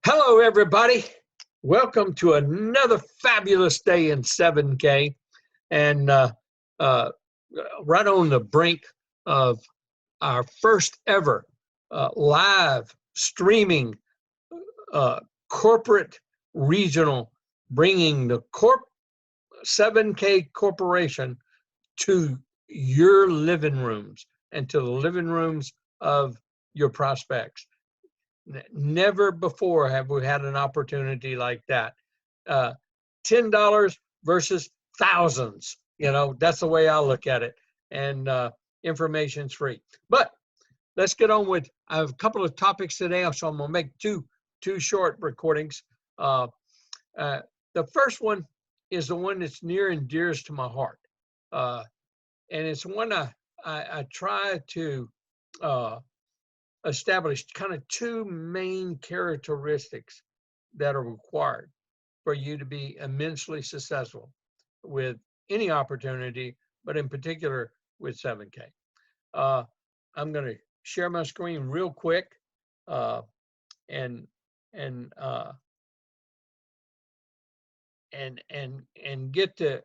Hello, everybody. Welcome to another fabulous day in 7K, and right on the brink of our first ever live streaming corporate regional, bringing the 7K Corporation to your living rooms and to the living rooms of your prospects. Never before have we had an opportunity like that. $10 versus thousands. That's the way I look at it. And information's free. But let's get on with. I have a couple of topics today, so I'm gonna make two short recordings. The first one is the one that's near and dearest to my heart, and it's one I try to established kind of two main characteristics that are required for you to be immensely successful with any opportunity, but in particular with 7K. I'm going to share my screen real quick and get to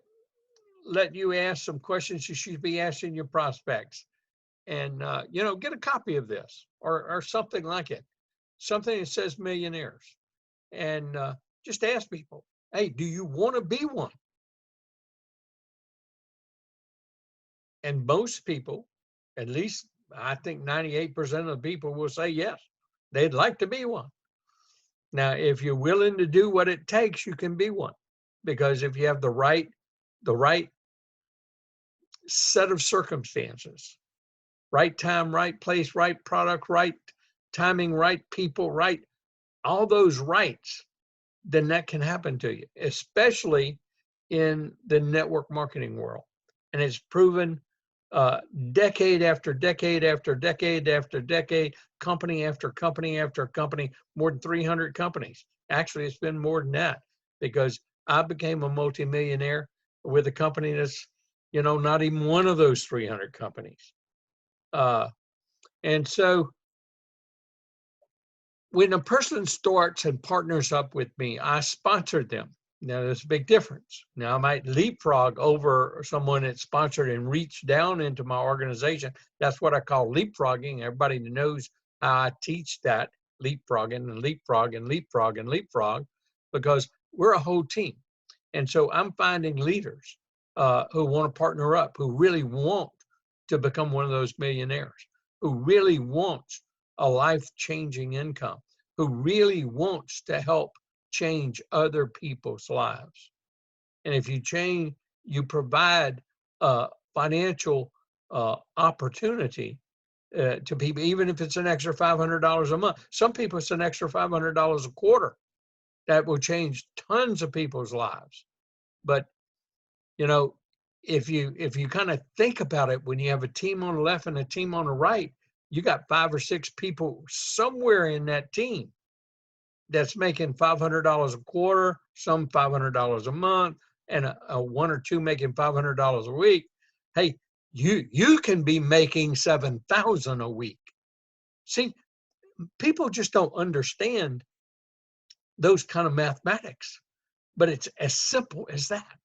let you ask some questions you should be asking your prospects. And, get a copy of this or something like it, something that says millionaires. And just ask people, hey, do you want to be one? And most people, at least I think 98% of the people will say yes, they'd like to be one. Now, if you're willing to do what it takes, you can be one. Because if you have the right set of circumstances, right time, right place, right product, right timing, right people, right, all those rights, then that can happen to you, especially in the network marketing world. And it's proven decade after decade after decade after decade, company after company after company, more than 300 companies. Actually, it's been more than that because I became a multimillionaire with a company that's, not even one of those 300 companies. And so when a person starts and partners up with me, I sponsor them. Now, there's a big difference. Now, I might leapfrog over someone that's sponsored and reach down into my organization. That's what I call leapfrogging. Everybody knows how I teach that, leapfrogging and leapfrog and leapfrog and leapfrog, because we're a whole team. And so I'm finding leaders who want to partner up, who really want to become one of those millionaires, who really wants a life-changing income, who really wants to help change other people's lives. And if you provide financial opportunity to people, even if it's an extra $500 a month. Some people it's an extra $500 a quarter. That will change tons of people's lives. But if you kind of think about it, when you have a team on the left and a team on the right, you got 5 or 6 people somewhere in that team that's making $500 a quarter, some $500 a month, and a 1 or 2 making $500 a week. Hey, you can be making $7,000 a week. See, people just don't understand those kind of mathematics, but it's as simple as that.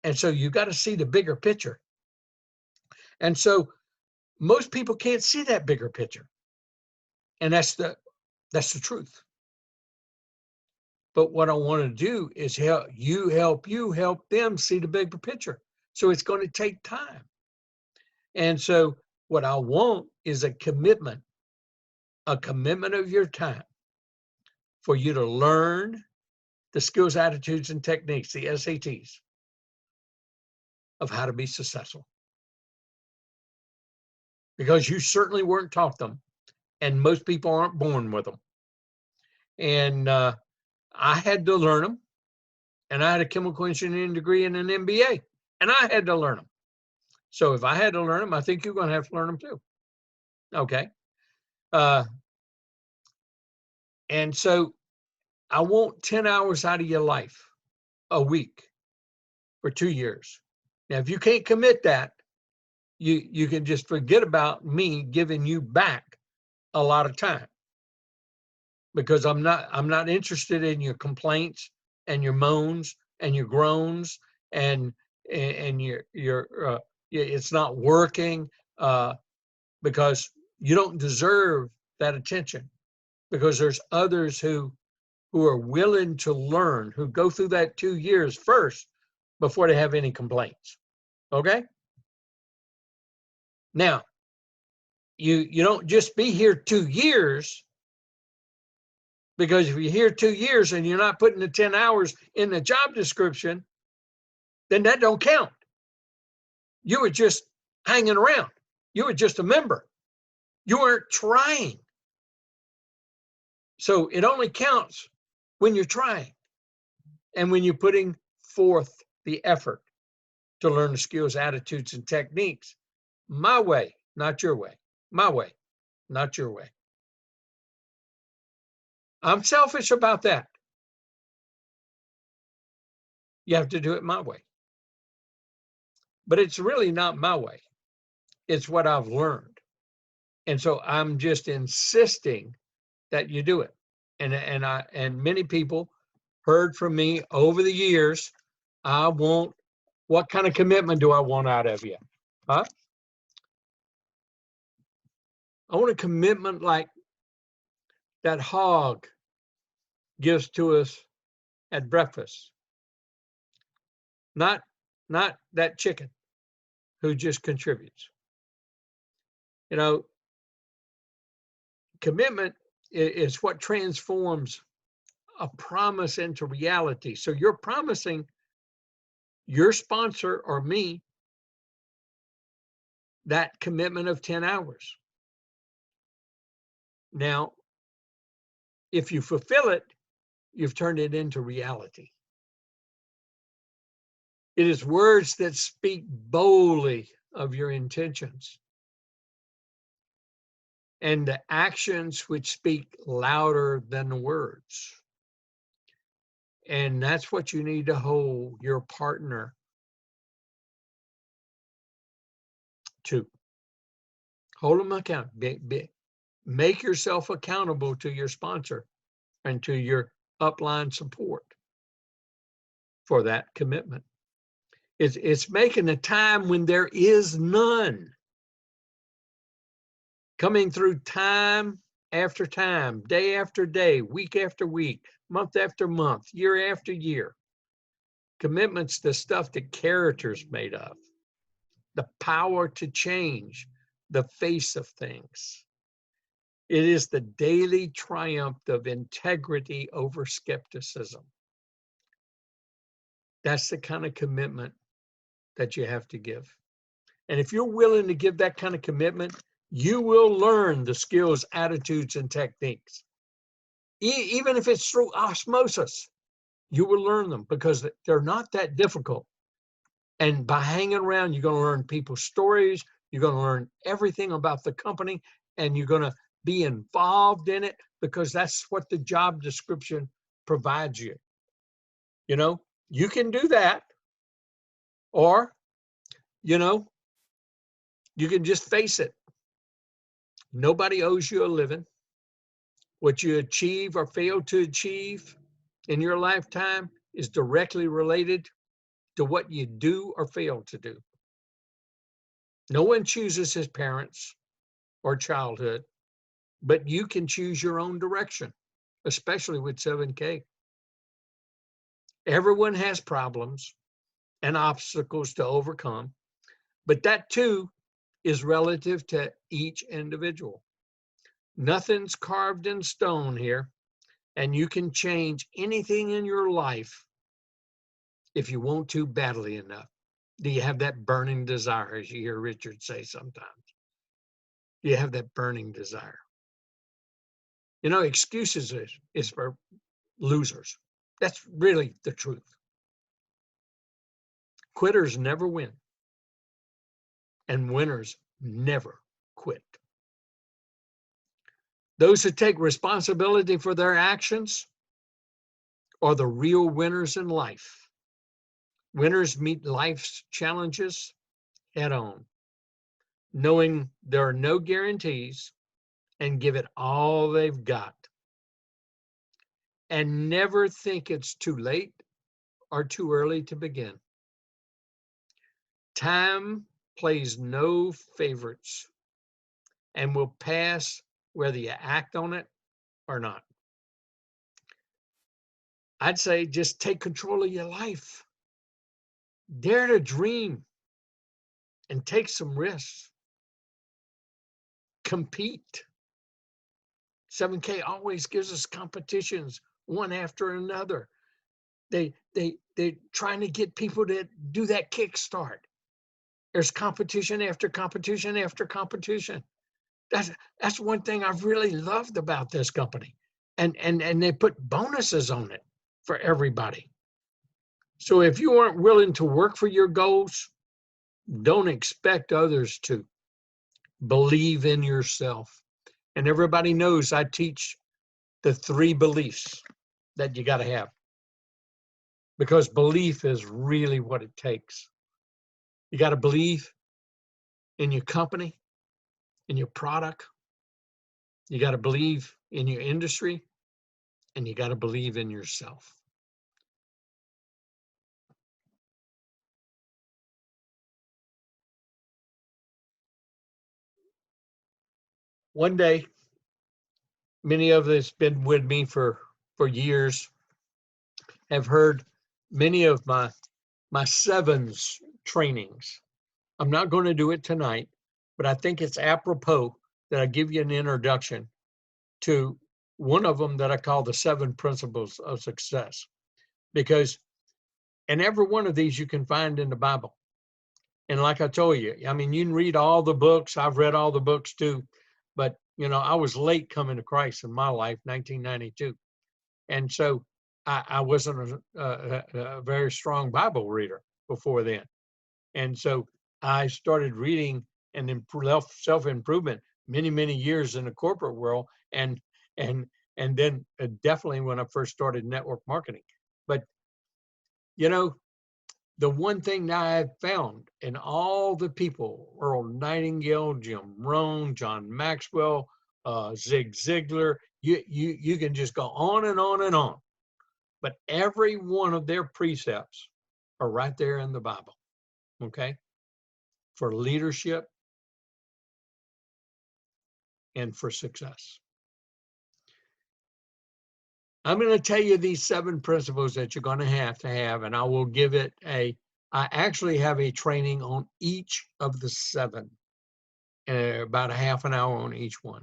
And so you got to see the bigger picture. And so most people can't see that bigger picture. And that's the truth. But what I want to do is help them see the bigger picture. So it's going to take time. And so what I want is a commitment of your time for you to learn the skills, attitudes, and techniques, the SATs, of how to be successful. Because you certainly weren't taught them, and most people aren't born with them. And I had to learn them, and I had a chemical engineering degree and an MBA, and I had to learn them. So if I had to learn them, I think you're going to have to learn them too. Okay. And so I want 10 hours out of your life a week for 2 years. Now, if you can't commit that, you can just forget about me giving you back a lot of time. because I'm not interested in your complaints and your moans and your groans and it's not working, because you don't deserve that attention, because there's others who are willing to learn, who go through that 2 years first before they have any complaints. Okay? Now, you don't just be here 2 years, because if you're here 2 years and you're not putting the 10 hours in the job description, then that don't count. You were just hanging around. You were just a member. You weren't trying. So it only counts when you're trying and when you're putting forth the effort to learn the skills, attitudes, and techniques my way, not your way. My way, not your way. I'm selfish about that. You have to do it my way. But it's really not my way. It's what I've learned. And so I'm just insisting that you do it. And many people heard from me over the years, what kind of commitment do I want out of you? Huh? I want a commitment like that hog gives to us at breakfast. Not that chicken who just contributes. You know, commitment is what transforms a promise into reality. So you're promising your sponsor or me that commitment of 10 hours. Now, if you fulfill it, you've turned it into reality. It is words that speak boldly of your intentions, and the actions which speak louder than the words. And that's what you need to hold your partner to. Hold them accountable. Make yourself accountable to your sponsor and to your upline support for that commitment. It's making a time when there is none. Coming through time after time, day after day, week after week, month after month, year after year. Commitment's the stuff that character's made of. The power to change the face of things. It is the daily triumph of integrity over skepticism. That's the kind of commitment that you have to give. And if you're willing to give that kind of commitment, you will learn the skills, attitudes, and techniques. Even if it's through osmosis, you will learn them because they're not that difficult. And by hanging around, you're going to learn people's stories. You're going to learn everything about the company, and you're going to be involved in it because that's what the job description provides you. You know, you can do that, or, you know, you can just face it. Nobody owes you a living. What you achieve or fail to achieve in your lifetime is directly related to what you do or fail to do. No one chooses his parents or childhood, but you can choose your own direction, especially with 7K. Everyone has problems and obstacles to overcome, but that too is relative to each individual. Nothing's carved in stone here, and you can change anything in your life if you want to badly enough. Do you have that burning desire, as you hear Richard say sometimes? Do you have that burning desire? You know, excuses is for losers. That's really the truth. Quitters never win, and winners never quit. Those who take responsibility for their actions are the real winners in life. Winners meet life's challenges head on, knowing there are no guarantees, and give it all they've got. and never think it's too late or too early to begin. Time plays no favorites and will pass whether you act on it or not. I'd say just take control of your life. Dare to dream and take some risks. Compete. 7K always gives us competitions one after another. They're trying to get people to do that kickstart. There's competition after competition after competition. That's one thing I've really loved about this company. And they put bonuses on it for everybody. So if you aren't willing to work for your goals, don't expect others to. Believe in yourself. And everybody knows I teach the 3 beliefs that you got to have, because belief is really what it takes. You got to believe in your company, in your product. You got to believe in your industry, and you got to believe in yourself. One day, many of us been with me for years, have heard many of my sevens trainings. I'm not going to do it tonight, but I think it's apropos that I give you an introduction to one of them that I call the 7 principles of success. Because, and every one of these you can find in the Bible. And like I told you, I mean, you can read all the books. I've read all the books too. But, you know, I was late coming to Christ in my life, 1992. And so I wasn't a very strong Bible reader before then. And so I started reading and self-improvement many years in the corporate world, and then definitely when I first started network marketing. But, you know, the one thing that I have found in all the people, Earl Nightingale, Jim Rohn, John Maxwell, Zig Ziglar, you can just go on and on and on. But every one of their precepts are right there in the Bible, okay? For leadership and for success. I'm going to tell you these 7 principles that you're going to have, and I will give it I actually have a training on each of the 7, about a half an hour on each one.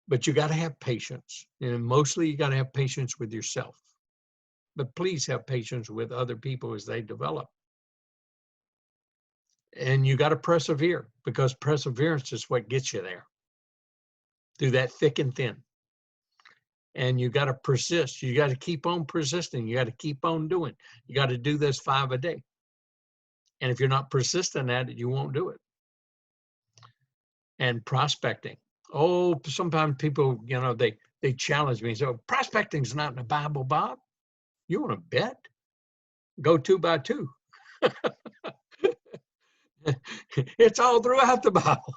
But you got to have patience, and mostly you got to have patience with yourself. But please have patience with other people as they develop. And you got to persevere, because perseverance is what gets you there, through that thick and thin. And you got to persist. You got to keep on persisting. You got to keep on doing. You got to do this 5 a day. And if you're not persistent at it, you won't do it. And prospecting. Oh, sometimes people, you know, they challenge me and say, oh, prospecting's not in the Bible, Bob. You want to bet? Go 2 by 2. It's all throughout the Bible.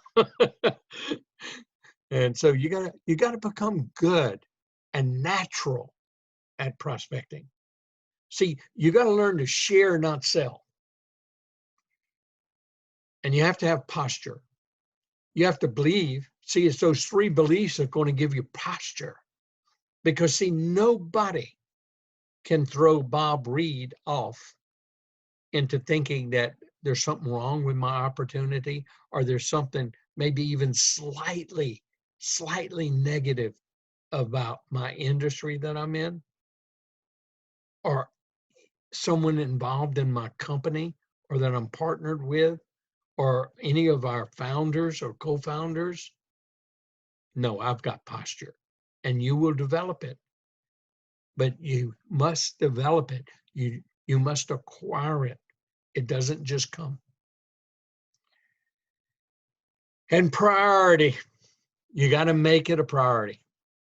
And so you gotta become good and natural at prospecting. See, you got to learn to share, not sell. And you have to have posture. You have to believe. See, it's those 3 beliefs that are going to give you posture. Because, see, nobody can throw Bob Reid off into thinking that there's something wrong with my opportunity, or there's something maybe even slightly negative about my industry that I'm in, or someone involved in my company or that I'm partnered with, or any of our founders or co-founders. No, I've got posture, and you will develop it. But you must develop it. You must acquire it. It doesn't just come. And priority. You got to make it a priority.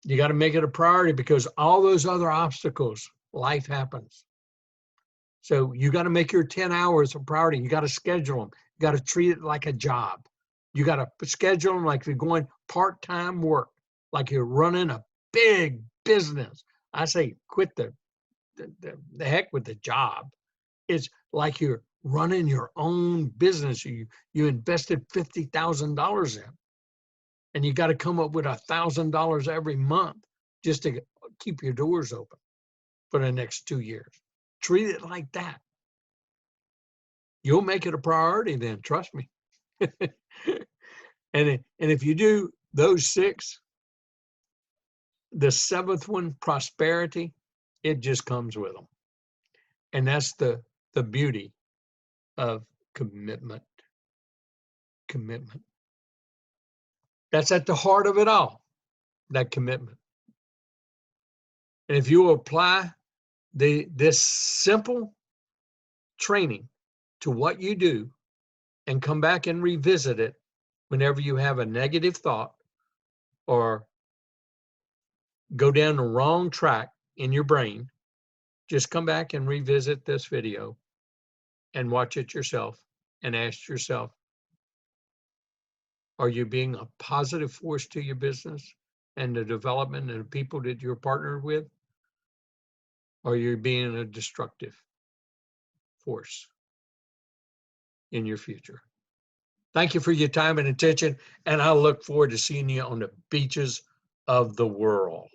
You got to make it a priority, because all those other obstacles, life happens. So you got to make your 10 hours a priority. You got to schedule them. You got to treat it like a job. You got to schedule them like you're going part-time work, like you're running a big business, I say quit the heck with the job. It's like you're running your own business. You invested $50,000 in, and you got to come up with $1,000 every month just to keep your doors open for the next 2 years. Treat it like that. You'll make it a priority then, trust me. And if you do those 6, the 7th one, prosperity, it just comes with them. And that's the beauty of commitment. Commitment. That's at the heart of it all, that commitment. And if you apply this simple training to what you do and come back and revisit it whenever you have a negative thought or go down the wrong track in your brain, just come back and revisit this video and watch it yourself and ask yourself, are you being a positive force to your business and the development and the people that you're partnered with? Or are you being a destructive force in your future? Thank you for your time and attention, and I look forward to seeing you on the beaches of the world.